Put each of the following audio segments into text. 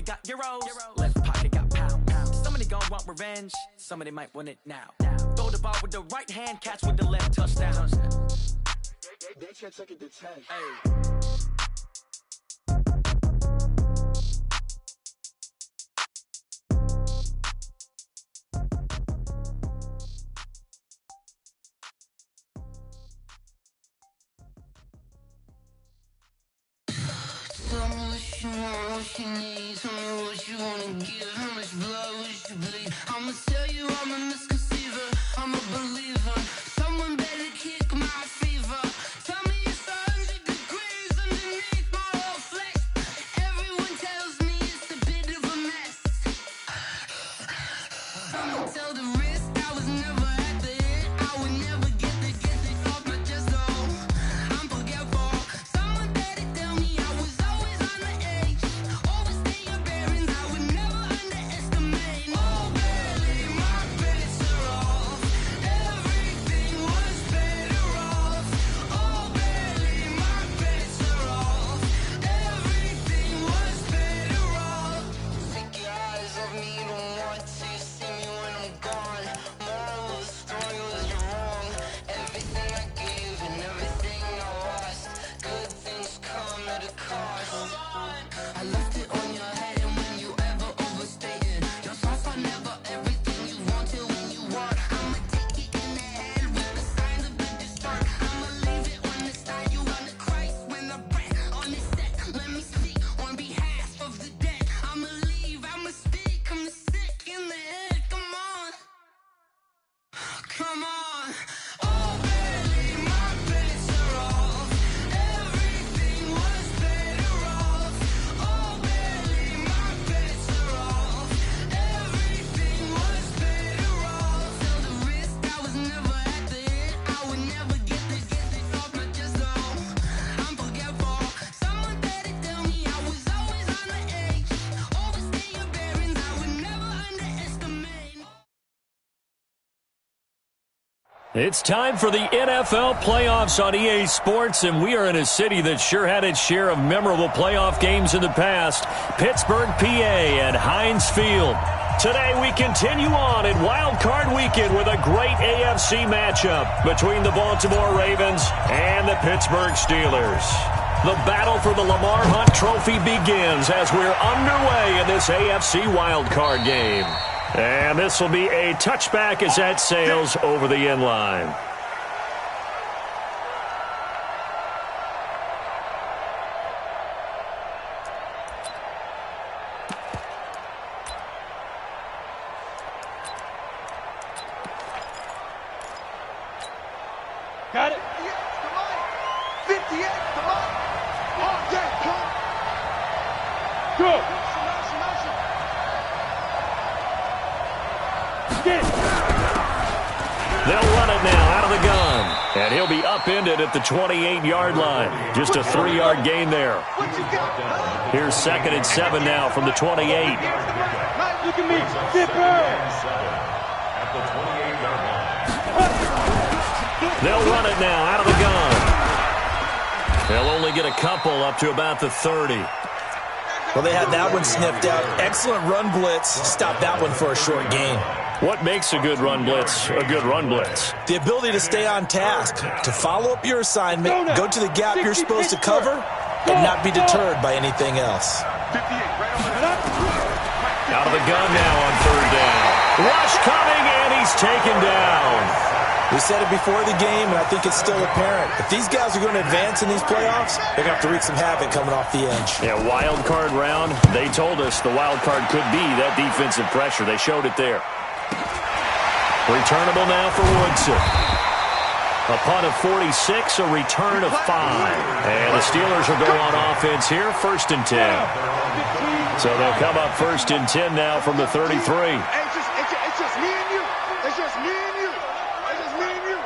got euros. Left pocket got pound. Somebody gon' want revenge. Somebody might want it now. Throw the ball with the right hand, catch with the left, touchdown. They can't take it to 10. Hey. Tell me what you want, what you need. Tell me what you wanna give. How much blood would you bleed? I'ma tell you I'm a misconceiver. I'm a believer. Someone better kick my fever. Tell me it's 100 degrees underneath my whole flesh. Everyone tells me it's a bit of a mess. I'ma tell the risk I was never at the end. I would never get it off my chest though. I'm forgetful. Someone better tell me I was always on the edge. Overstay your bearings, I would never underestimate. Oh, barely, my bets are off. Everything was better off. Oh, barely, my bets are off. Everything was better off. Take your eyes off me, don't want to see me when I'm gone. Moral of the story was you're wrong. Everything I gave and everything I lost. Good things come at a cost. I left it on your head, and when you ever overstay it, your thoughts are never everything you want till when you want. I'ma take it in the head with the signs of the distort. I'ma leave it on the side, you on the Christ when the breath on the set. Let me speak on behalf of the dead. I'ma leave, I'ma speak, I'm sick in the head. Come on, come on. Oh, barely, my bets are off. Everything was better off. Oh, barely, my bets are off. Everything was better off. Till the risk I was never at the end. I would never get it off my chest though. I'm forgetful. Someone better tell me I was always on the edge. Overstay your bearings, I would never underestimate. It's time for the NFL playoffs on EA Sports, and we are in a city that sure had its share of memorable playoff games in the past, Pittsburgh, PA, at Heinz Field. Today we continue on in Wild Card Weekend with a great AFC matchup between the Baltimore Ravens and the Pittsburgh Steelers. The battle for the Lamar Hunt Trophy begins as we're underway in this AFC Wild Card game. And this will be a touchback as that sails over the end line. Got it. Come on. 58. Come on. Oh, yeah, come. Go. They'll run it now out of the gun. And he'll be upended at the 28-yard line. Just a 3-yard gain there. Here's 2nd and 7 now from the 28. Look at me. They'll run it now out of the gun. They'll only get a couple up to about the 30. Well, they had that one sniffed out. Excellent run blitz. Stop that one for a short gain. What makes a good run blitz a good run blitz? The ability to stay on task, to follow up your assignment, go to the gap you're supposed to cover, and not be deterred by anything else. Out of the gun now on 3rd down. Rush coming, and he's taken down. We said it before the game, and I think it's still apparent. If these guys are going to advance in these playoffs, they're going to have to wreak some havoc coming off the edge. Yeah, wild card round. They told us the wild card could be that defensive pressure. They showed it there. Returnable now for Woodson. A punt of 46, a return of 5. And the Steelers will go on offense here, 1st and 10. So they'll come up 1st and 10 now from the 33. It's just me and you. It's just me and you. It's just me and you.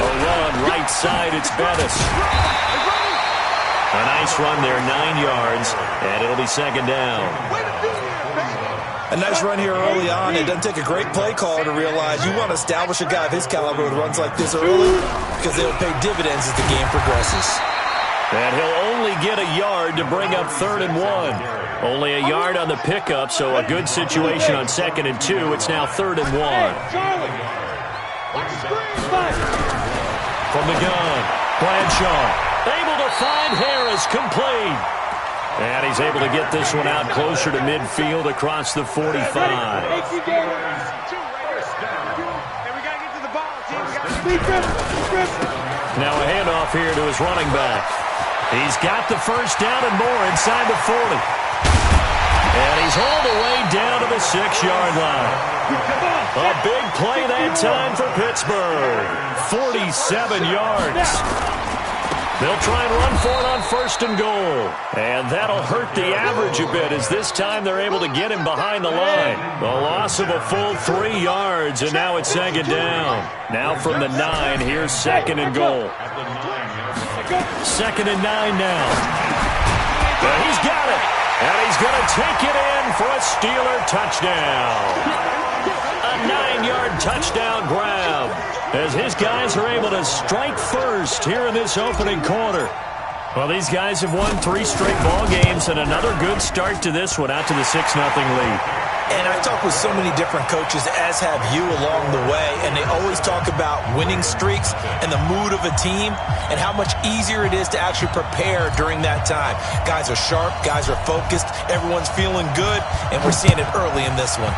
A run right side, it's Bettis. A nice run there, 9 yards, and it'll be 2nd down. Wait a minute, man. A nice run here early on. It doesn't take a great play caller to realize you want to establish a guy of his caliber with runs like this early because they'll pay dividends as the game progresses. And he'll only get a yard to bring up 3rd and 1. Only a yard on the pickup, so a good situation on 2nd and 2. It's now 3rd and 1. From the gun, Bradshaw able to find Harris, complete. And he's able to get this one out closer to midfield across the 45. Now a handoff here to his running back. He's got the first down and more inside the 40. And he's all the way down to the 6-yard line. A big play that time for Pittsburgh. 47 yards. They'll try and run for it on 1st and goal. And that'll hurt the average a bit as this time they're able to get him behind the line. The loss of a full 3 yards, and now it's 2nd down. Now from the 9, here's 2nd and goal. 2nd and 9 now. And he's got it. And he's going to take it in for a Steeler touchdown. A 9-yard touchdown grab as his guys are able to strike first here in this opening quarter. Well, these guys have won 3 straight ball games and another good start to this one out to the 6-0 lead. And I've talked with so many different coaches, as have you along the way, and they always talk about winning streaks and the mood of a team and how much easier it is to actually prepare during that time. Guys are sharp, guys are focused, everyone's feeling good, and we're seeing it early in this one.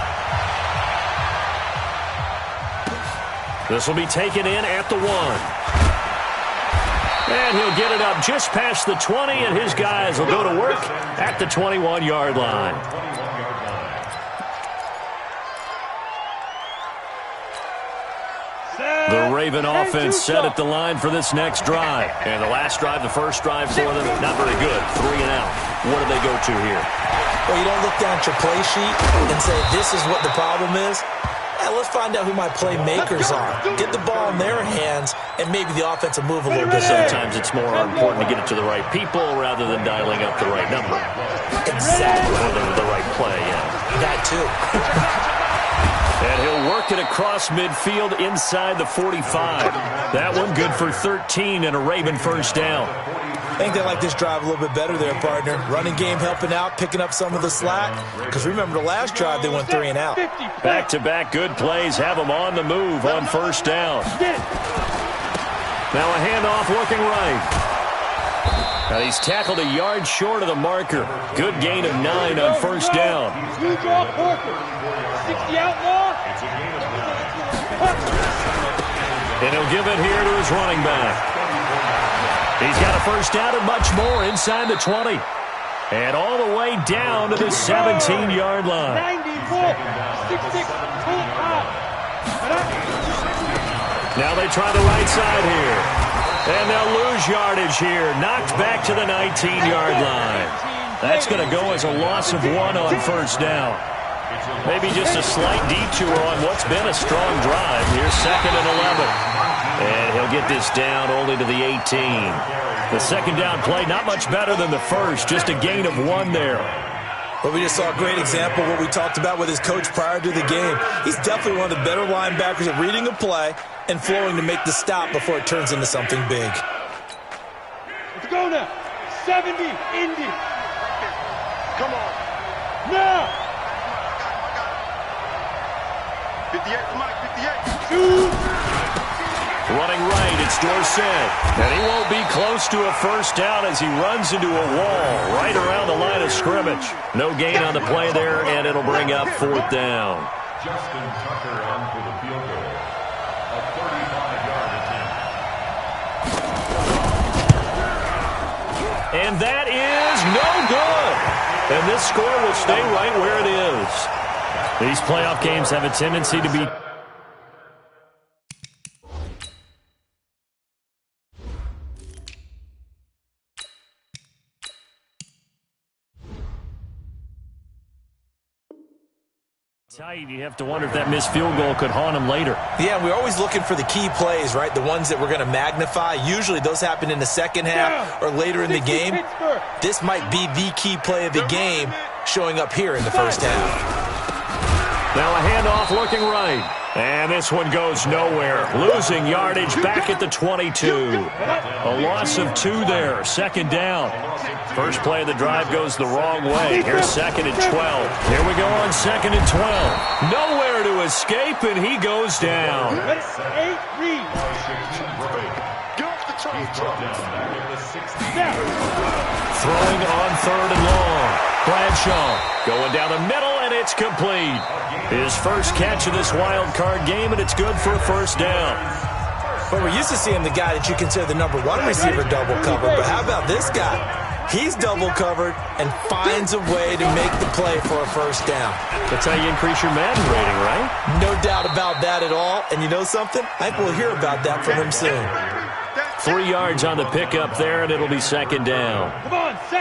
This will be taken in at the 1. And he'll get it up just past the 20, and his guys will go to work at the 21-yard line. The Raven offense set at the line for this next drive. And the last drive, the first drive for them, not very good. 3 and out. What do they go to here? Well, you don't look down at your play sheet and say, this is what the problem is. Let's find out who my playmakers are. Get the ball in their hands, and maybe the offense will move a little bit. Sometimes it's more important to get it to the right people rather than dialing up the right number. Exactly. Or the right play, yeah. That too. And he'll work it across midfield inside the 45. That one good for 13 and a Raven first down. I think they like this drive a little bit better there, partner. Running game helping out, picking up some of the slack. Because remember the last drive, they went 3 and out. Back-to-back good plays have them on the move on first down. Now a handoff looking right. And he's tackled a yard short of the marker. Good gain of 9 on first down. 60 outlaw. And he'll give it here to his running back. He's got a first down and much more inside the 20. And all the way down to the 17-yard line. 94-66. Now they try the right side here. And they'll lose yardage here. Knocked back to the 19-yard line. That's going to go as a loss of 1 on first down. Maybe just a slight detour on what's been a strong drive. Here's 2nd and 11. And he'll get this down only to the 18. The second down play, not much better than the first. Just a gain of 1 there. Well, we just saw a great example of what we talked about with his coach prior to the game. He's definitely one of the better linebackers at reading a play and flowing to make the stop before it turns into something big. Let's go now. 70, Indy. Come on. Now. 58 to Mike, 58. Shoot. Running right, it's Dorsett. And he won't be close to a first down as he runs into a wall right around the line of scrimmage. No gain on the play there, and it'll bring up 4th down. Justin Tucker on for the field goal. A 35-yard attempt. And that is no good. And this score will stay right where it is. These playoff games have a tendency to be tight. You have to wonder if that missed field goal could haunt him later. Yeah, we're always looking for the key plays, right? The ones that we're going to magnify. Usually those happen in the second half or later in the game. This might be the key play of the game showing up here in the first half. Now a handoff looking right. And this one goes nowhere. Losing yardage back at the 22. A loss of 2 there. Second down. First play of the drive goes the wrong way. Here's second and 12. Here we go on second and 12. Nowhere to escape, and he goes down. Throwing on third and long. Bradshaw going down the middle, and it's complete. His first catch of this wild card game, and it's good for a first down. But we're used to seeing the guy that you consider the number 1 receiver double covered. But how about this guy? He's double covered and finds a way to make the play for a first down. That's how you increase your Madden rating, right? No doubt about that at all. And you know something? I think we'll hear about that from him soon. 3 yards on the pickup there, and it'll be second down.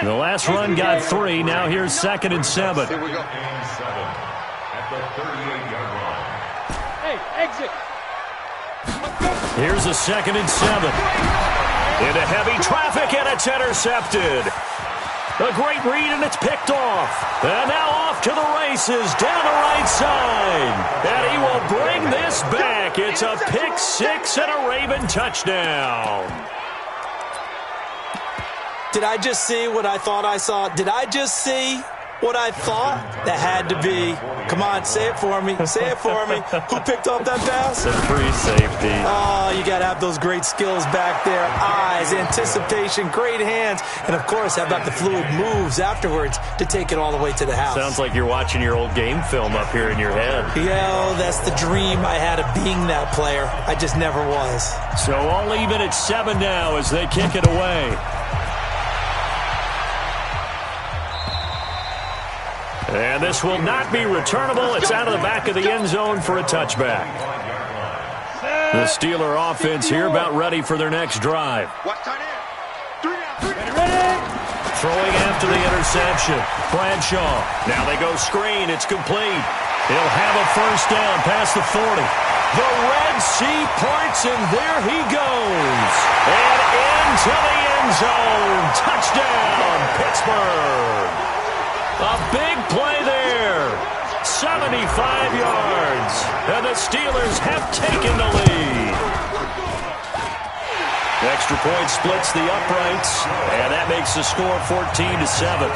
The last run got 3. Now here's second and 7. Here we go. And 7 at the 38-yard line. Hey, exit. Here's a second and 7. Into heavy traffic, and it's intercepted. A great read, and it's picked off. And now off to the races down the right side. And he will bring this back. It's a pick 6 and a Raven touchdown. Did I just see what I thought I saw? Did I just see what I thought? That had to be. Come on, say it for me. Say it for me. Who picked up that pass? The free safety. Oh, you got to have those great skills back there. Eyes, anticipation, great hands. And, of course, how about the fluid moves afterwards to take it all the way to the house? Sounds like you're watching your old game film up here in your head. Yo, that's the dream I had of being that player. I just never was. So all even at 7 now as they kick it away. And this will not be returnable. It's out of the back of the end zone for a touchback. The Steeler offense here about ready for their next drive. Throwing after the interception. Bradshaw. Now they go screen. It's complete. He'll have a first down past the 40. The Red Sea parts, and there he goes. And into the end zone. Touchdown, Pittsburgh. A big play there. 75 yards. And the Steelers have taken the lead. The extra point splits the uprights. And that makes the score 14-7.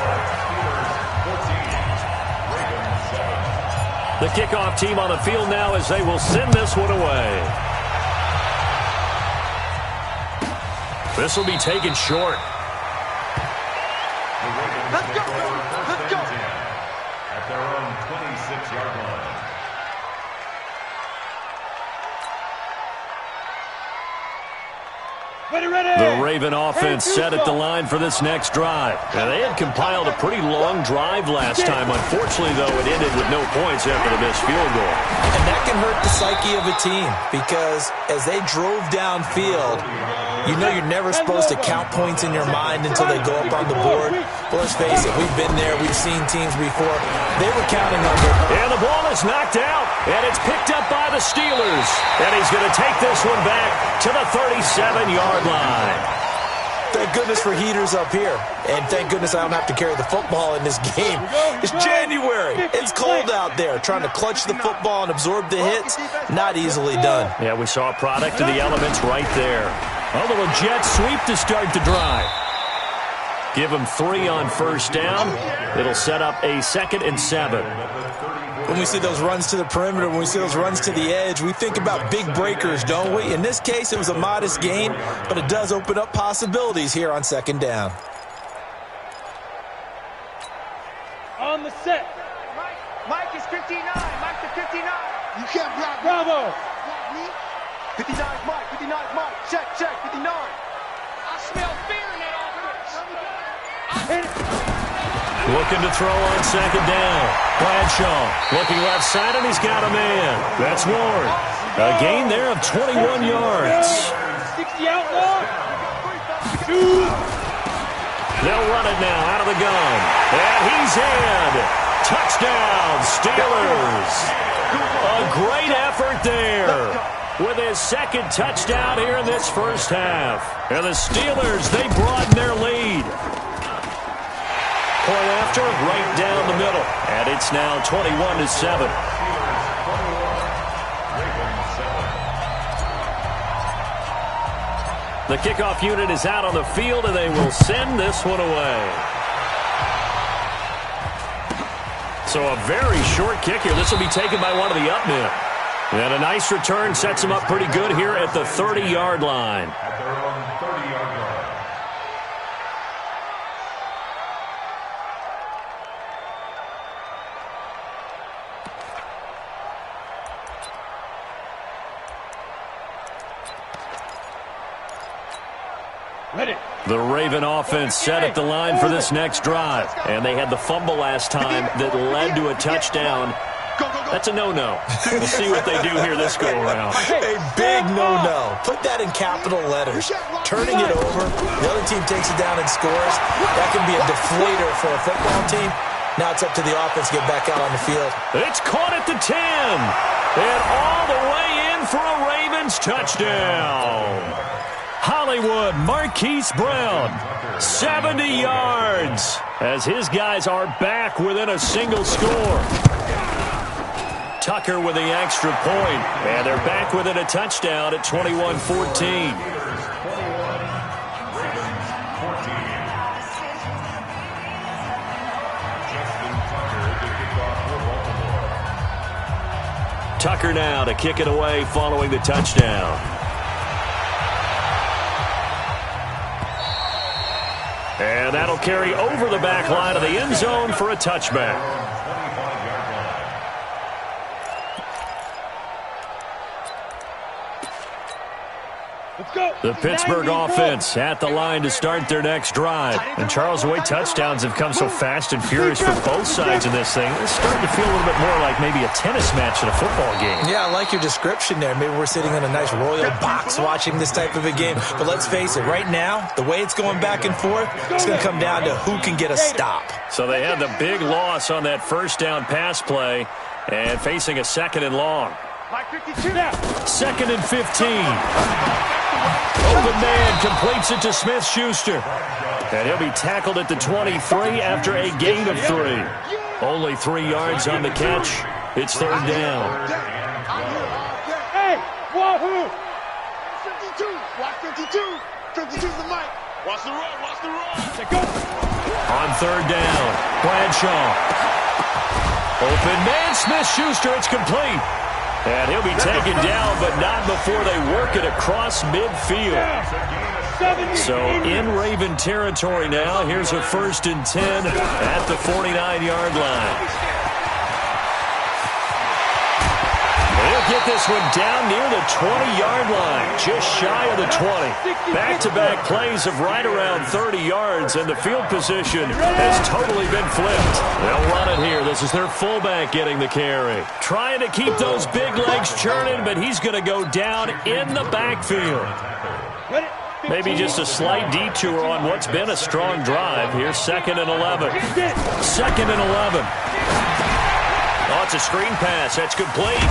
The kickoff team on the field now as they will send this one away. This will be taken short. Let's go. Let's go. At their own 26-yard line. The Raven offense set at the line for this next drive. Now, they had compiled a pretty long drive last time. Unfortunately, though, it ended with no points after the missed field goal. And that can hurt the psyche of a team because as they drove downfield, you know you're never supposed to count points in your mind until they go up on the board. Well, let's face it, we've been there. We've seen teams before. They were counting on it. And the ball is knocked out, and it's picked up by the Steelers. And he's going to take this one back to the 37-yard line. Thank goodness for heaters up here. And thank goodness I don't have to carry the football in this game. It's January. It's cold out there. Trying to clutch the football and absorb the hits, not easily done. Yeah, we saw a product of the elements right there. A little jet sweep to start the drive. Give them 3 on first down. It'll set up a 2nd and 7. When we see those runs to the perimeter, when we see those runs to the edge, we think about big breakers, don't we? In this case, it was a modest gain, but it does open up possibilities here on 2nd down. On the set. Mike is 59. Mike to 59. You can't block. Bravo. 59 is Mike. 59 is Mike. Check, 59. I smell fear in that offense. Looking to throw on 2nd down. Bradshaw looking left side, and he's got a man. That's Ward. A gain there of 21 yards. 60 outlaw. They'll run it now out of the gun. And he's in. Touchdown, Steelers. A great effort there with his 2nd touchdown here in this first half. And the Steelers, they broaden their lead. Point after, right down the middle. And it's now 21-7. The kickoff unit is out on the field, and they will send this one away. So a very short kick here. This will be taken by one of the up men. And a nice return sets him up pretty good here at the 30-yard line. At their own 30-yard line. The Raven offense set at the line for this next drive. And they had the fumble last time that led to a touchdown. That's a no-no. We'll see what they do here this go-around. A big no-no. Put that in capital letters. Turning it over, the other team takes it down and scores. That can be a deflator for a football team. Now it's up to the offense to get back out on the field. It's caught at the 10. And all the way in for a Ravens touchdown. Hollywood Marquise Brown, 70 yards, as his guys are back within a single score. Tucker with the extra point, and they're back within a touchdown at 21-14. Tucker now to kick it away following the touchdown. And that'll carry over the back line of the end zone for a touchback. The Pittsburgh offense at the line to start their next drive. And Charles, the way touchdowns have come so fast and furious for both sides of this thing, it's starting to feel a little bit more like maybe a tennis match in a football game. Yeah, I like your description there. Maybe we're sitting in a nice royal box watching this type of a game. But let's face it, right now, the way it's going back and forth, it's going to come down to who can get a stop. So they had the big loss on that first down pass play and facing a second and long. Second and 15. Open man completes it to Smith-Schuster. And he'll be tackled at the 23 after a gain of 3. Only 3 yards on the catch. It's third down. Hey, wahoo! 52, watch 52. 52's the mic. Watch the run, watch the run. Go. On third down, Bradshaw. Open man, Smith-Schuster, it's complete. And he'll be taken down, but not before they work it across midfield. So in Raven territory now, here's a 1st and 10 at the 49-yard line. They'll get this one down near the 20-yard line, just shy of the 20. Back-to-back plays of right around 30 yards, and the field position has totally been flipped. They'll run it here. This is their fullback getting the carry. Trying to keep those big legs churning, but he's going to go down in the backfield. Maybe just a slight detour on what's been a strong drive here. 2nd and 11. 2nd and 11. Oh, it's a screen pass. That's complete.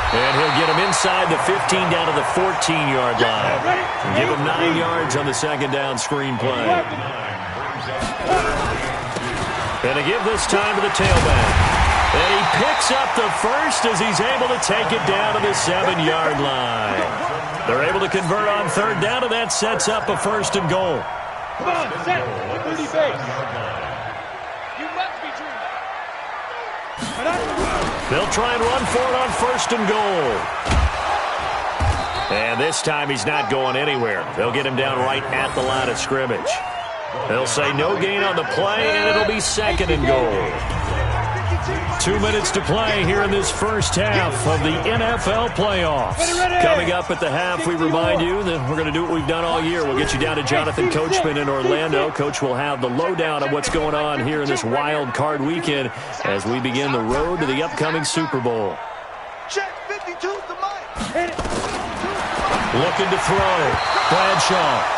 And he'll get him inside the 15 down to the 14-yard line. And give him 9 yards on the second down screen play. And to give this time to the tailback. And he picks up the first as he's able to take it down to the 7-yard line. They're able to convert on third down, and that sets up a 1st and goal. Come on, set. 30 base. You must be true. They'll try and run for it on 1st and goal. And this time he's not going anywhere. They'll get him down right at the line of scrimmage. They'll say no gain on the play, and it'll be 2nd and goal. 2 minutes to play here in this first half of the NFL playoffs. Coming up at the half, we remind you that we're going to do what we've done all year. We'll get you down to Jonathan Coachman in Orlando. Coach will have the lowdown of what's going on here in this wild card weekend as we begin the road to the upcoming Super Bowl. Check 52's the mic. Looking to throw. Bradshaw.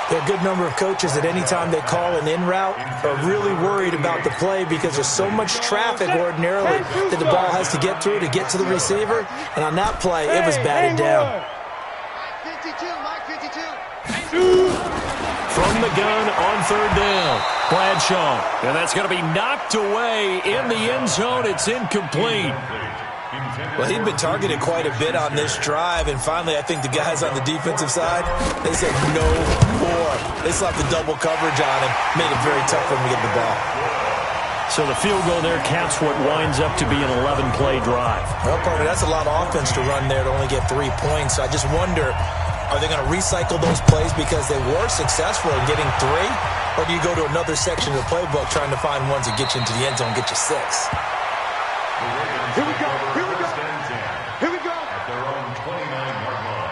There are a good number of coaches at any time they call an in route are really worried about the play because there's so much traffic ordinarily that the ball has to get through to get to the receiver. And on that play, it was batted down. 52, Mike 52. From the gun on third down, Bradshaw. And that's going to be knocked away in the end zone. It's incomplete. Well, he'd been targeted quite a bit on this drive, and finally I think the guys on the defensive side, they said no more. They slapped the double coverage on him, made it very tough for him to get the ball. So the field goal there caps what winds up to be an 11-play drive. Well, partner, that's a lot of offense to run there to only get 3 points. So I just wonder, are they going to recycle those plays because they were successful in getting 3? Or do you go to another section of the playbook trying to find ones that get you into the end zone and get you 6? Here we go. Here we go. Here we go. At their own 29-yard line.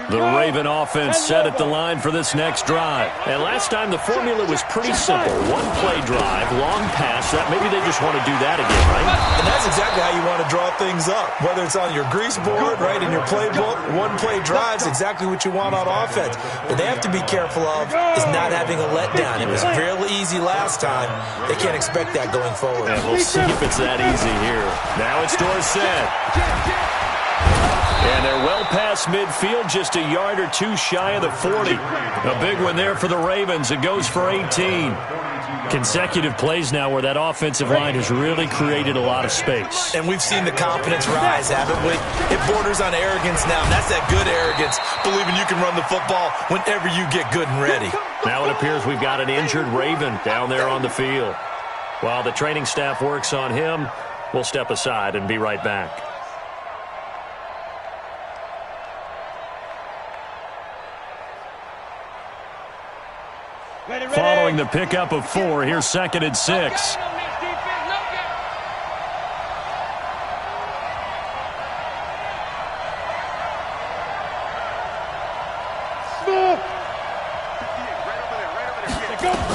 The Raven offense set at the line for this next drive. And last time the formula was pretty simple. 1-play drive, long pass. That maybe they just want to do that again, right? And that's exactly how you want to draw things up. Whether it's on your grease board, right, in your playbook, 1-play drives exactly what you want on offense. But they have to be careful of is not having a letdown. It was real easy last time. They can't expect that going forward. And we'll see if it's that easy here. Now it's Dorsett. And they're well past midfield, just a yard or 2 shy of the 40. A big one there for the Ravens. It goes for 18. Consecutive plays now where that offensive line has really created a lot of space. And we've seen the confidence rise, haven't we? It borders on arrogance now, and that's that good arrogance, believing you can run the football whenever you get good and ready. Now it appears we've got an injured Raven down there on the field. While the training staff works on him, we'll step aside and be right back. Following the pickup of 4, here's 2nd and 6.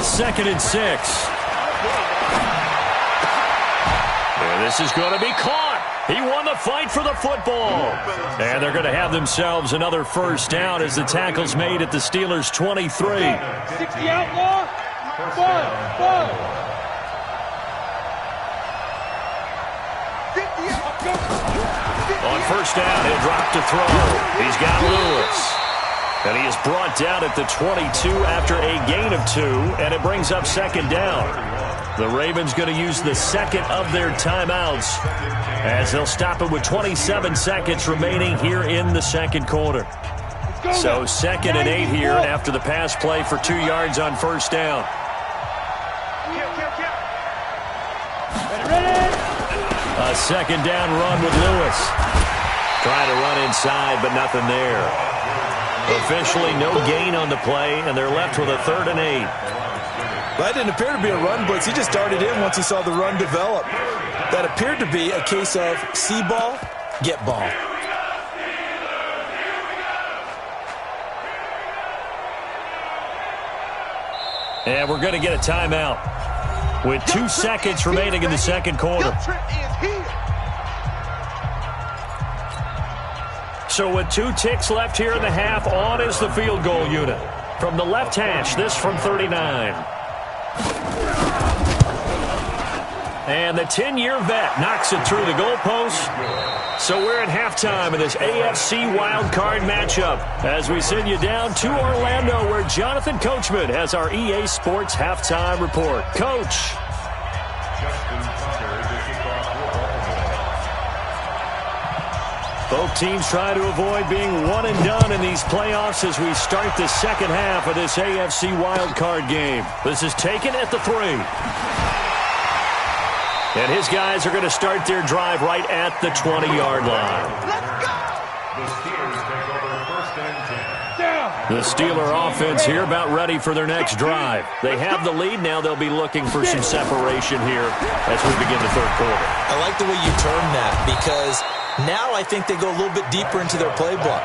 Second and 6. And this is going to be caught. He won the fight for the football. And they're going to have themselves another first down as the tackle's made at the Steelers' 23. 60 outlaw. Ball. On first down, he'll drop to throw. He's got Lewis. And he is brought down at the 22 after a gain of 2, and it brings up 2nd down. The Ravens going to use the second of their timeouts as they'll stop it with 27 seconds remaining here in the second quarter. So 2nd and 8 here after the pass play for 2 yards on first down. A 2nd down run with Lewis. Trying to run inside, but nothing there. Officially no gain on the play, and they're left with a 3rd and 8. That didn't appear to be a run blitz. He just darted in once he saw the run develop. That appeared to be a case of see ball, get ball. And we're going to get a timeout with 2 seconds remaining in the second quarter. So with 2 ticks left here in the half, on is the field goal unit. From the left hash, this from 39. And the 10-year vet knocks it through the goalpost. So we're at halftime in this AFC wildcard matchup as we send you down to Orlando where Jonathan Coachman has our EA Sports halftime report. Coach. Both teams try to avoid being one and done in these playoffs as we start the second half of this AFC wildcard game. This is taken at the 3. And his guys are going to start their drive right at the 20-yard line. The Steeler offense here about ready for their next drive. They have the lead. Now they'll be looking for some separation here as we begin the third quarter. I like the way you term that because now I think they go a little bit deeper into their playbook.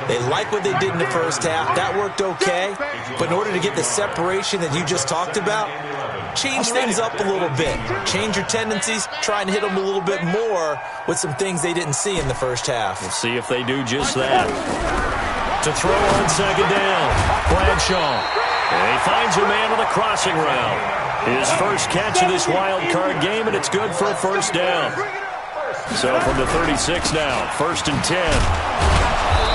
They like what they did in the first half. That worked okay. But in order to get the separation that you just talked about, change things up a little bit. Change your tendencies. Try and hit them a little bit more with some things they didn't see in the first half. We'll see if they do just that. To throw on second down, Bradshaw. And he finds a man on the crossing route. His first catch of this wild card game, and it's good for a first down. So from the 36 now, 1st and 10.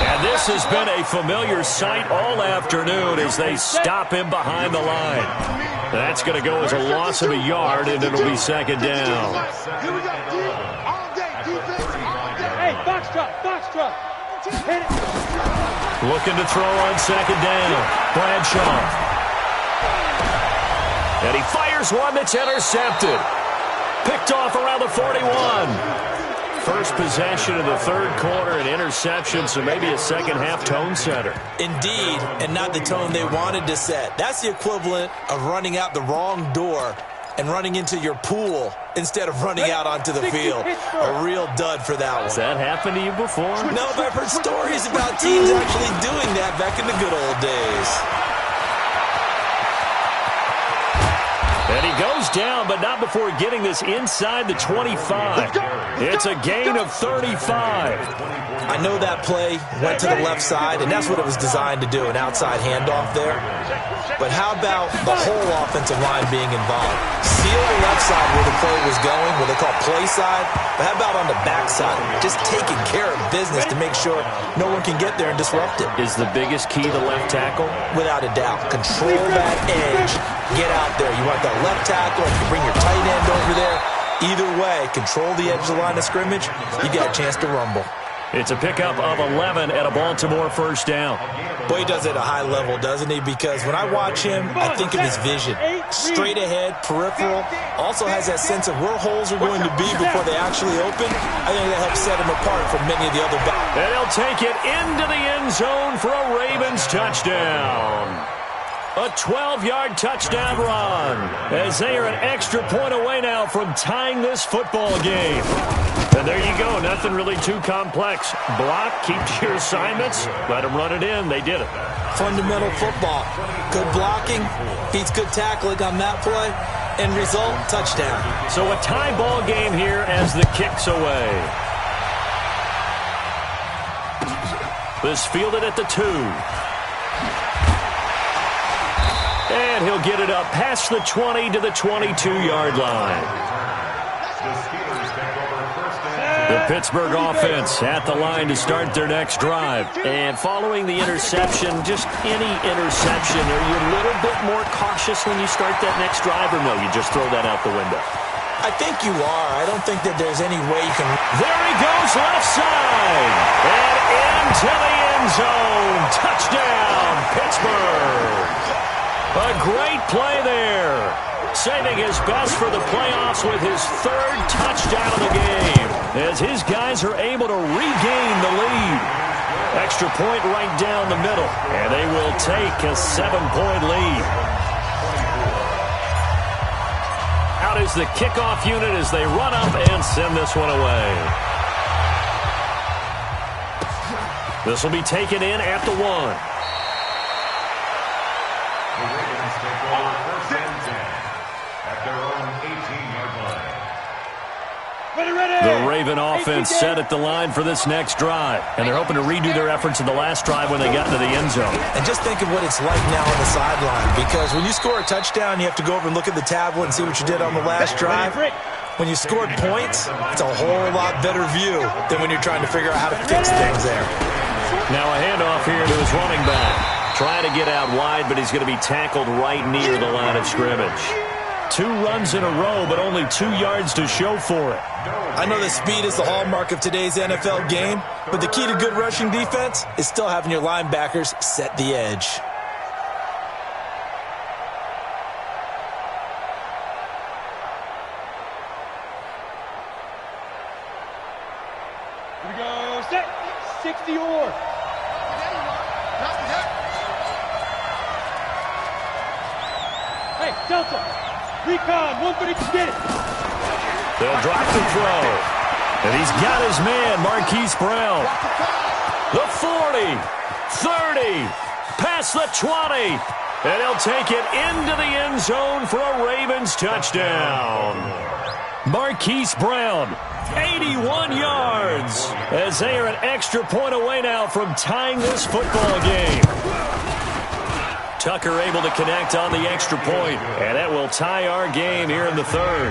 And this has been a familiar sight all afternoon as they stop him behind the line. That's going to go as a loss of a yard, and it'll be second down. Hey, box drop. Hit it. Looking to throw on second down. Bradshaw. And he fires one that's intercepted. Picked off around the 41. First possession of the third quarter, an interception, so maybe a second-half tone setter. Indeed, and not the tone they wanted to set. That's the equivalent of running out the wrong door and running into your pool instead of running out onto the field. A real dud for that one. Has that happened to you before? No, but I've heard stories about teams actually doing that back in the good old days. And he goes down, but not before getting this inside the 25. It's a gain of 35. I know that play went to the left side, and that's what it was designed to do, an outside handoff there. But how about the whole offensive line being involved? Seal the left side where the play was going, what they call play side, but how about on the back side? Just taking care of business to make sure no one can get there and disrupt it. Is the biggest key the left tackle? Without a doubt. Control that edge. Get out there. You want that left tackle, you can bring your tight end over there. Either way, control the edge of the line of scrimmage, you got a chance to rumble. It's a pickup of 11 at a Baltimore first down. Boy, he does it at a high level, doesn't he? Because when I watch him, I think of his vision. Straight ahead, peripheral. Also has that sense of where holes are going to be before they actually open. I think that helps set him apart from many of the other backs. And he'll take it into the end zone for a Ravens touchdown. A 12-yard touchdown run as they are an extra point away now from tying this football game. And there you go. Nothing really too complex. Block, keep to your assignments, let them run it in. They did it. Fundamental football. Good blocking, beats good tackling on that play. End result, touchdown. So a tie ball game here as the kick's away. This fielded at the 2. And he'll get it up past the 20 to the 22-yard line. The Pittsburgh offense at the line to start their next drive. And following the interception, just any interception, are you a little bit more cautious when you start that next drive, or no, you just throw that out the window? I think you are. I don't think that there's any way you can... There he goes, left side. And into the end zone. Touchdown, Pittsburgh. A great play there. Saving his best for the playoffs with his third touchdown of the game, as his guys are able to regain the lead. Extra point right down the middle, and they will take a 7-point lead. Out is the kickoff unit as they run up and send this one away. This will be taken in at the 1. The Raven offense set at the line for this next drive, and they're hoping to redo their efforts in the last drive when they got into the end zone. And just think of what it's like now on the sideline, because when you score a touchdown, you have to go over and look at the tablet and see what you did on the last drive. When you scored points, it's a whole lot better view than when you're trying to figure out how to fix things there. Now a handoff here to his running back. Trying to get out wide, but he's going to be tackled right near the line of scrimmage. 2 runs in a row, but only 2 yards to show for it. I know that speed is the hallmark of today's NFL game, but the key to good rushing defense is still having your linebackers set the edge. Here we go, set, 60 or. Hey, Delta. Recon, 132, get it. They'll drop the throw. And he's got his man, Marquise Brown. The 40, 30, past the 20. And he'll take it into the end zone for a Ravens touchdown. Marquise Brown, 81 yards, as they are an extra point away now from tying this football game. Tucker able to connect on the extra point, and that will tie our game here in the third.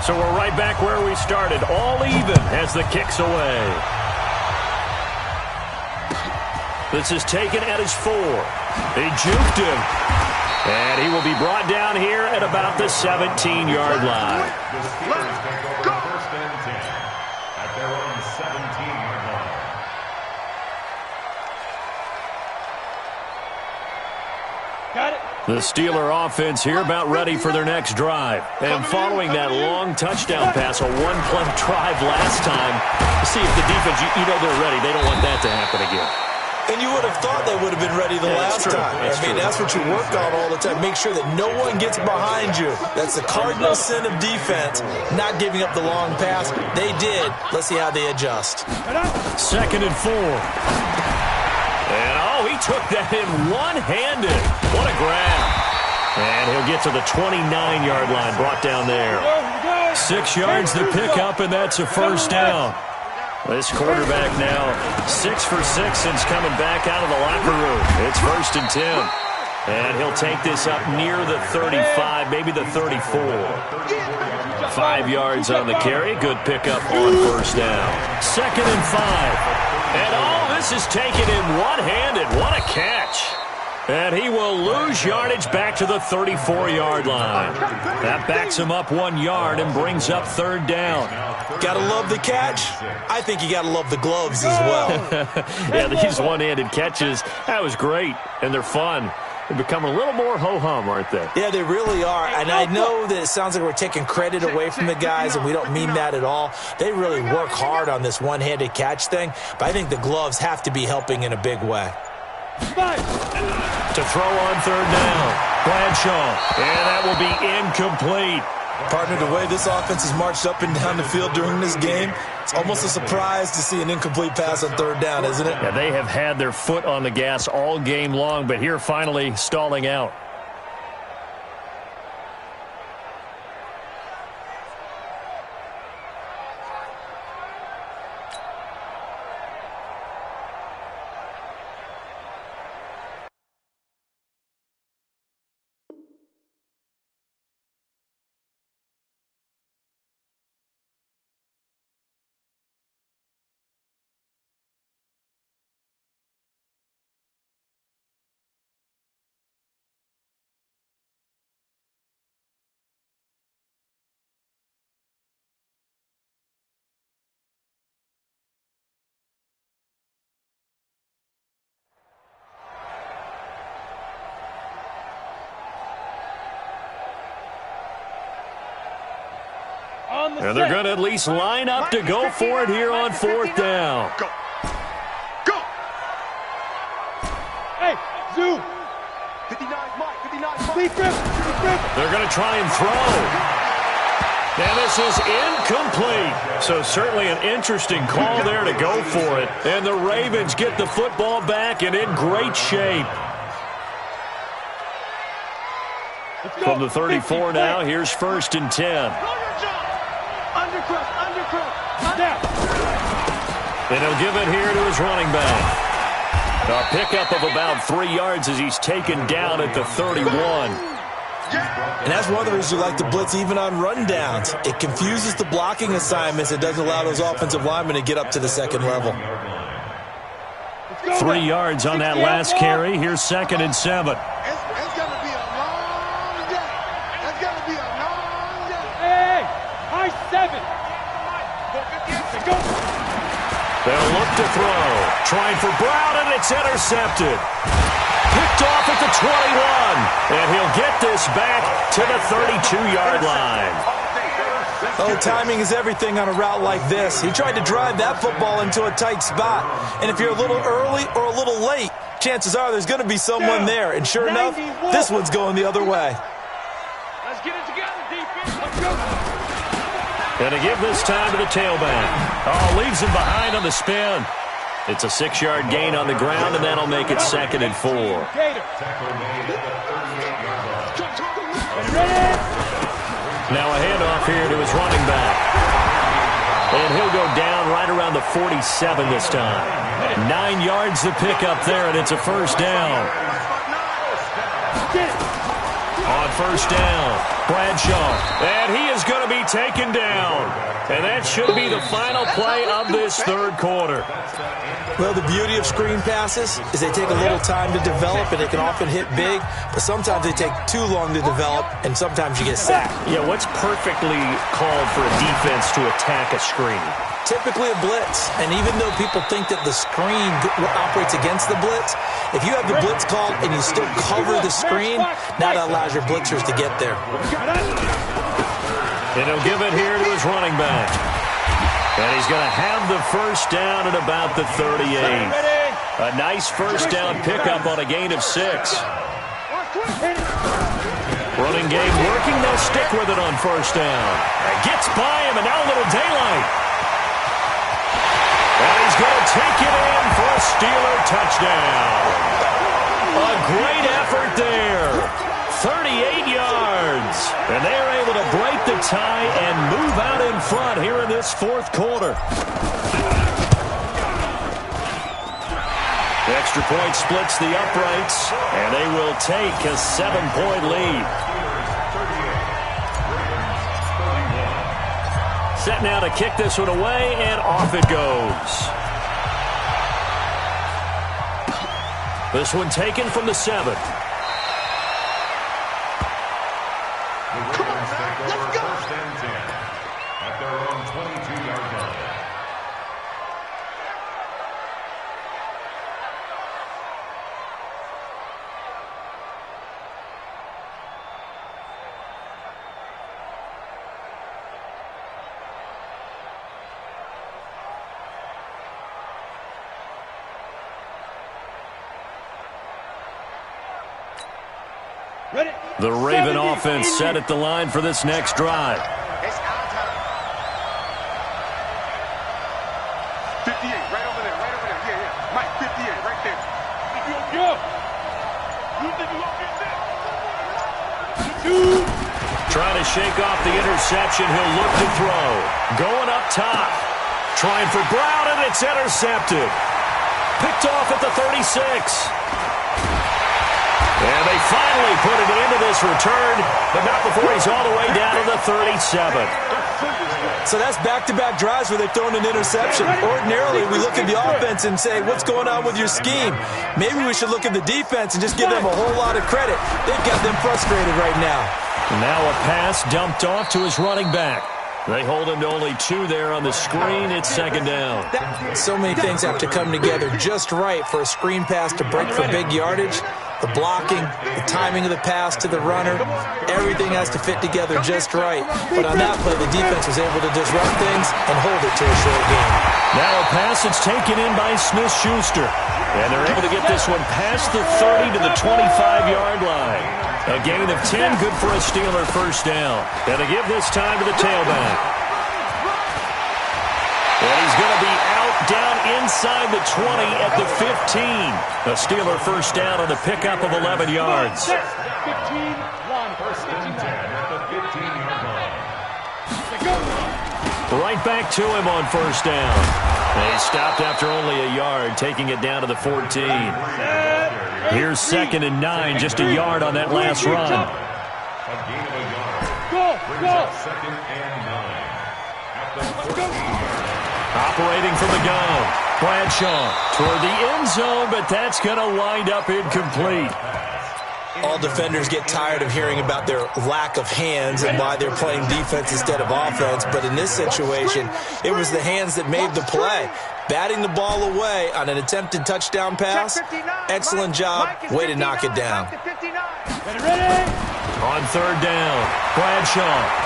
So we're right back where we started. All even as the kick's away. This is taken at his 4. They juked him. And he will be brought down here at about the 17-yard line. The Steelers take over first and 10 at their own 17-yard line. Got it. The Steeler offense here about ready for their next drive. And following that long touchdown pass, a one-play drive last time, see if the defense, you know they're ready. They don't want that to happen again. And you would have thought they would have been ready the last time. That's what you work on all the time. Make sure that no one gets behind you. That's the cardinal sin of defense, not giving up the long pass. They did. Let's see how they adjust. 2nd and 4. And, he took that in one-handed. What a grab. And he'll get to the 29-yard line, brought down there. 6 yards to pick up, and that's a first down. This quarterback now 6 for 6 since coming back out of the locker room. It's 1st and 10. And he'll take this up near the 35, maybe the 34. 5 yards on the carry. Good pickup on first down. 2nd and 5. And this is taken in one-handed. What a catch. And he will lose yardage back to the 34-yard line. That backs him up 1 yard and brings up 3rd down. Gotta love the catch. I think you gotta love the gloves as well. Yeah, these one-handed catches, that was great, and they're fun. They're becoming a little more ho-hum, aren't they? Yeah, they really are. And I know that it sounds like we're taking credit away from the guys, and we don't mean that at all. They really work hard on this one-handed catch thing, but I think the gloves have to be helping in a big way. To throw on 3rd down. Bradshaw. And that will be incomplete. Partner, the way this offense has marched up and down the field during this game, it's almost a surprise to see an incomplete pass on 3rd down, isn't it? Yeah, they have had their foot on the gas all game long, but here finally stalling out. And they're going to at least line up to go for it here on 4th down. Go. Go. Hey, Zoo. 59 Mike, 59 Mike. Lead grip. They're going to try and throw. And this is incomplete. So certainly an interesting call there to go for it. And the Ravens get the football back and in great shape. From the 34 now, here's 1st and 10. And he'll give it here to his running back. A pickup of about 3 yards as he's taken down at the 31. And that's one of the reasons we like to blitz even on rundowns. It confuses the blocking assignments. It doesn't allow those offensive linemen to get up to the 2nd level. 3 yards on that last carry. Here's 2nd and 7. It's going to be a long day. It's going to be a long day. Hey, high 7. Go. They'll look to throw. Trying for Brown, and it's intercepted. Picked off at the 21. And he'll get this back to the 32-yard line. Oh, timing is everything on a route like this. He tried to drive that football into a tight spot. And if you're a little early or a little late, chances are there's going to be someone there. And sure enough, this one's going the other way. Let's get it together, defense. Let's go. And to give this time to the tailback. Oh, leaves him behind on the spin. It's a 6-yard gain on the ground, and that'll make it 2nd and 4. Now a handoff here to his running back. And he'll go down right around the 47 this time. 9 yards to pick up there, and it's a first down. On first down, Bradshaw, and he is going to be taken down. And that should be the final play of this third quarter. Well, the beauty of screen passes is they take a little time to develop, and they can often hit big, but sometimes they take too long to develop, and sometimes you get sacked. Yeah, what's perfectly called for a defense to attack a screen? Typically a blitz, and even though people think that the screen operates against the blitz, if you have the blitz called and you still cover the screen, now that allows your blitzers to get there. And he'll give it here to his running back. And he's going to have the first down at about the 38. A nice first down pickup on a gain of 6. Running game working. They'll stick with it on first down. Gets by him, and now a little daylight. And he's going to take it in for a Steeler touchdown. A great effort there. 38 yards. And they are able to break the tie and move out in front here in this fourth quarter. The extra point splits the uprights, and they will take a 7-point lead. Set now to kick this one away, and off it goes. This one taken from the 7. The Raven offense set at the line for this next drive. It's our time. 58, right over there, right over there. Yeah, yeah. Mike, 58, right there. Yo! You think you want me to Trying to shake off the interception. He'll look to throw. Going up top. Trying for Brown, and it's intercepted. Picked off at the 36. And they finally put it into this return, but not before he's all the way down to the 37. So that's back-to-back drives where they've thrown an interception. Ordinarily, we look at the offense and say, what's going on with your scheme? Maybe we should look at the defense and just give them a whole lot of credit. They've got them frustrated right now. Now a pass dumped off to his running back. They hold him to only 2 there on the screen. It's second down. So many things have to come together just right for a screen pass to break for big yardage. The blocking, the timing of the pass to the runner, everything has to fit together just right. But on that play, the defense was able to disrupt things and hold it to a short game. Now a pass that's taken in by Smith-Schuster. And they're able to get this one past the 30 to the 25-yard line. A gain of 10, good for a Steeler first down. And they give this time to the tailback. And he's going to be out down inside the 20 at the 15. A Steeler first down on the pickup of 11 yards. 15, line first, 15 at the 15-yard line. Right back to him on first down. And he stopped after only a yard, taking it down to the 14. Here's 2nd and 9, just a yard on that last run. A gain of a yard. Brings up 2nd and 9 at the 14-yard line. Operating from the gun. Bradshaw toward the end zone, but that's going to wind up incomplete. All defenders get tired of hearing about their lack of hands and why they're playing defense instead of offense. But in this situation, it was the hands that made the play. Batting the ball away on an attempted touchdown pass. Excellent job. Way to knock it down. On third down, Bradshaw.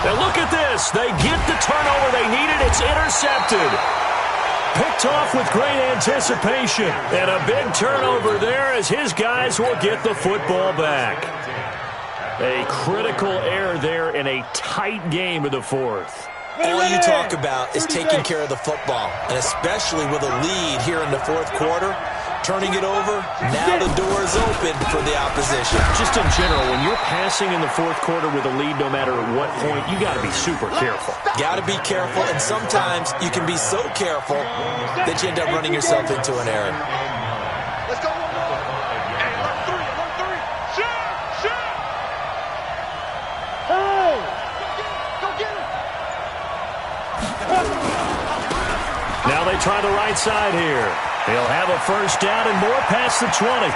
Now look at this. They get the turnover they needed. It's intercepted. Picked off with great anticipation. And a big turnover there as his guys will get the football back. A critical error there in a tight game of the fourth. All you talk about is taking care of the football, and especially with a lead here in the fourth quarter. Turning it over, now the door is open for the opposition. Just in general, when you're passing in the fourth quarter with a lead, no matter at what point, you got to be super careful. Got to be careful, and sometimes you can be so careful that you end up running yourself into an error. Let's go. Hey, run three. Shoot! they try the right side here. He'll have a first down and more past the 20.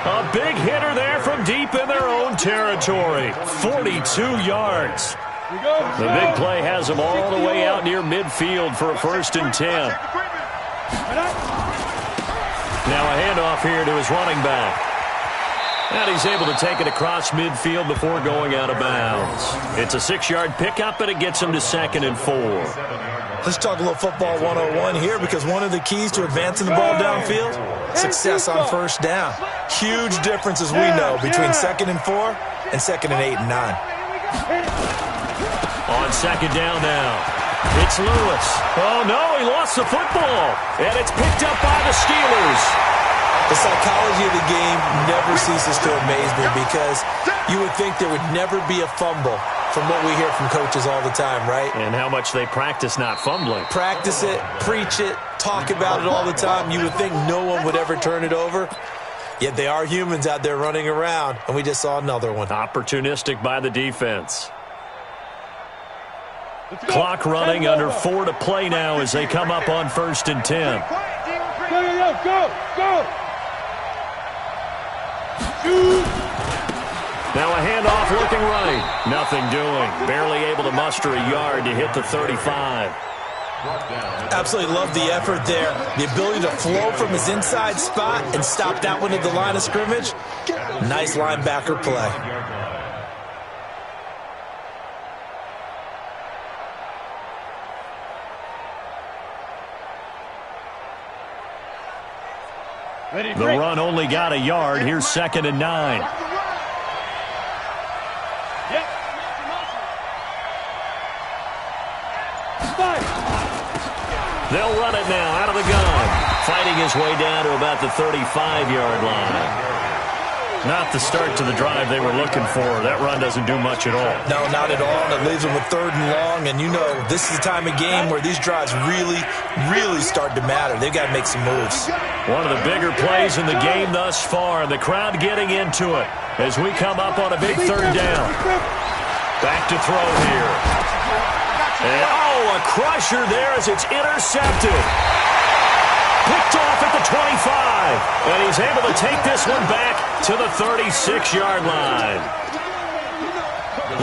A big hitter there from deep in their own territory. 42 yards. The big play has them all the way out near midfield for a 1st and 10. Now a handoff here to his running back. And he's able to take it across midfield before going out of bounds. It's a 6-yard pickup, and it gets him to 2nd and 4. Let's talk a little football 101 here, because one of the keys to advancing the ball downfield, success on first down. Huge difference, as we know, between 2nd and 4 and 2nd and 8 and 9. On 2nd down now, it's Lewis. Oh, no, he lost the football. And it's picked up by the Steelers. The psychology of the game never ceases to amaze me, because you would think there would never be a fumble from what we hear from coaches all the time, right? And how much they practice not fumbling. Practice it, preach it, talk about it all the time. You would think no one would ever turn it over. Yet they are humans out there running around, and we just saw another one. Opportunistic by the defense. Clock running, under 4 to play now as they come up on 1st and 10. Go! Now a handoff looking right. Nothing doing. Barely able to muster a yard to hit the 35. Absolutely love the effort there. The ability to flow from his inside spot and stop that one at the line of scrimmage. Nice linebacker play. The run only got a yard. Here's 2nd and 9. They'll run it now out of the gun. Fighting his way down to about the 35-yard line. Not the start to the drive they were looking for. That run doesn't do much at all. No, not at all. And it leaves them with 3rd and long. And you know, this is the time of game where these drives really, really start to matter. They've got to make some moves. One of the bigger plays in the game thus far. The crowd getting into it as we come up on a big 3rd down. Back to throw here. And, a crusher there as it's intercepted. Picked off at the 25. And he's able to take this one back to the 36-yard line.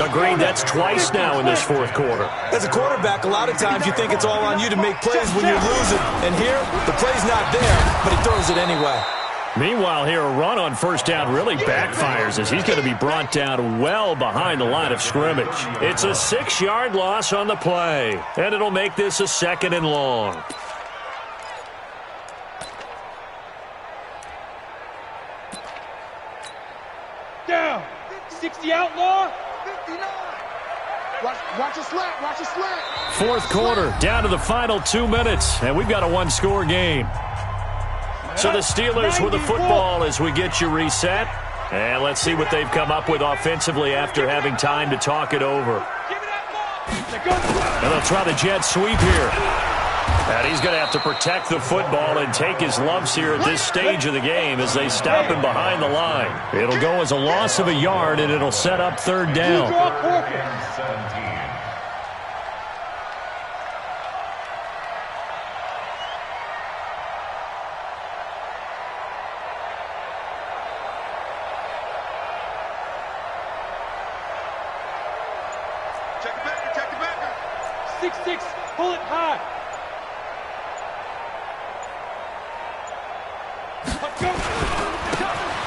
Agreed, that's twice now in this 4th quarter. As a quarterback, a lot of times you think it's all on you to make plays when you're losing. And here, the play's not there, but he throws it anyway. Meanwhile, here, a run on 1st down really backfires as he's going to be brought down well behind the line of scrimmage. It's a 6-yard loss on the play, and it'll make this a 2nd and long. Down. 60 outlaw. 59. Watch a slant. Watch a slant. 4th quarter, down to the final 2 minutes, and we've got a 1-score game. So the Steelers with the football as we get you reset. And let's see what they've come up with offensively after having time to talk it over. And they'll try the jet sweep here. And he's going to have to protect the football and take his lumps here at this stage of the game as they stop him behind the line. It'll go as a loss of a yard, and it'll set up 3rd down. Check the backer. 6-6, pull it high.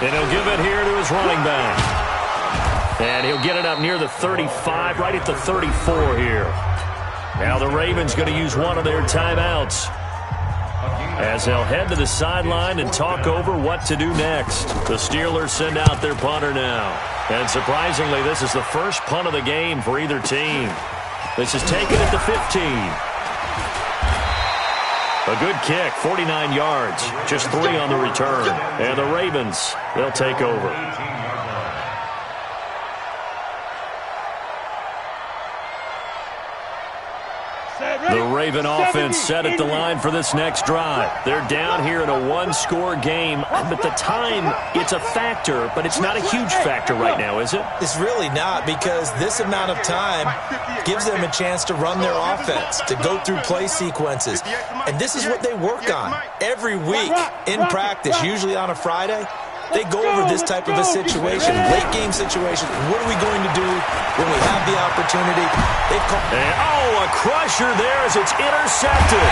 And he'll give it here to his running back. And he'll get it up near the 35, right at the 34 here. Now the Ravens going to use one of their timeouts as they'll head to the sideline and talk over what to do next. The Steelers send out their punter now. And surprisingly, this is the first punt of the game for either team. This is taken at the 15. A good kick, 49 yards, just 3 on the return. And the Ravens, they'll take over. The Raven offense set at the line for this next drive. They're down here in a one-score game. But the time, it's a factor, but it's not a huge factor right now, is it? It's really not, because this amount of time gives them a chance to run their offense, to go through play sequences. And this is what they work on every week in practice, usually on a Friday. They go over this type of a situation, late-game situation. What are we going to do when we have the opportunity? A crusher there as it's intercepted.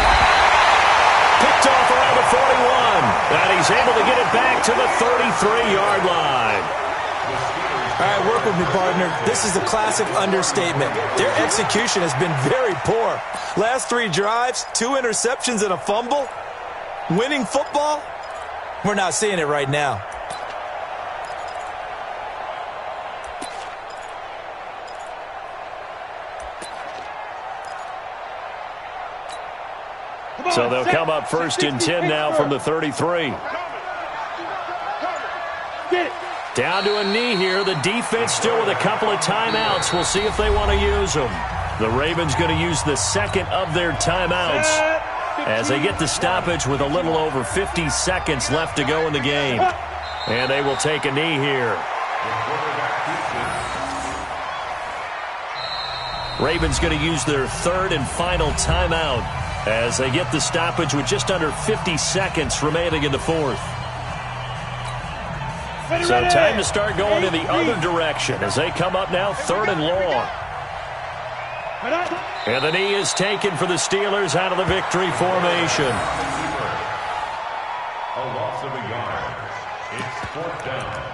Picked off around the 41. And he's able to get it back to the 33-yard line. All right, work with me, partner. This is a classic understatement. Their execution has been very poor. Last 3 drives, 2 interceptions and a fumble. Winning football? We're not seeing it right now. So they'll come up 1st and 10 now from the 33. Down to a knee here. The defense still with a couple of timeouts. We'll see if they want to use them. The Ravens going to use the second of their timeouts as they get the stoppage with a little over 50 seconds left to go in the game. And they will take a knee here. Ravens going to use their 3rd and final timeout as they get the stoppage with just under 50 seconds remaining in the 4th. So time to start going in the other direction as they come up now 3rd and long. And the knee is taken for the Steelers out of the victory formation. A loss of a yard. It's 4th down.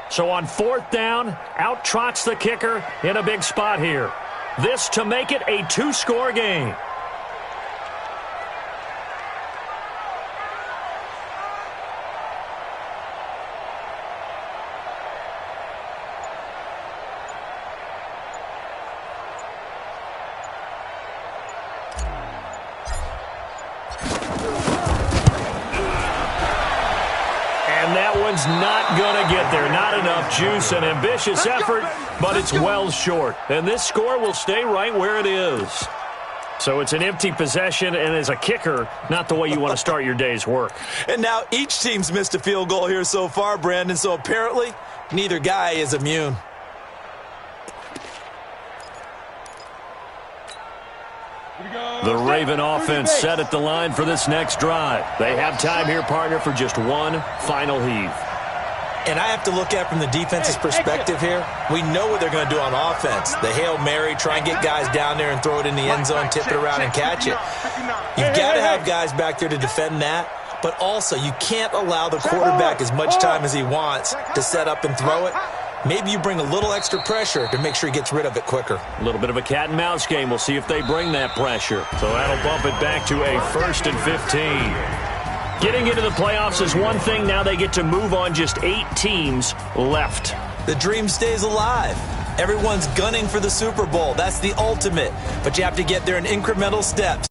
So on 4th down, out trots the kicker in a big spot here. This to make it a 2-score game. Not going to get there. Not enough juice. An ambitious effort, but it's well short. And this score will stay right where it is. So it's an empty possession, and as a kicker, not the way you want to start your day's work. And now each team's missed a field goal here so far, Brandon, so apparently neither guy is immune. The Raven offense set at the line for this next drive. They have time here, partner, for just one final heave. And I have to look at it from the defense's perspective here. We know what they're going to do on offense. The Hail Mary, try and get guys down there and throw it in the end zone, tip it around and catch it. You've got to have guys back there to defend that. But also, you can't allow the quarterback as much time as he wants to set up and throw it. Maybe you bring a little extra pressure to make sure he gets rid of it quicker. A little bit of a cat and mouse game. We'll see if they bring that pressure. So that'll bump it back to a 1st and 15. Getting into the playoffs is one thing. Now they get to move on. Just 8 teams left. The dream stays alive. Everyone's gunning for the Super Bowl. That's the ultimate. But you have to get there in incremental steps.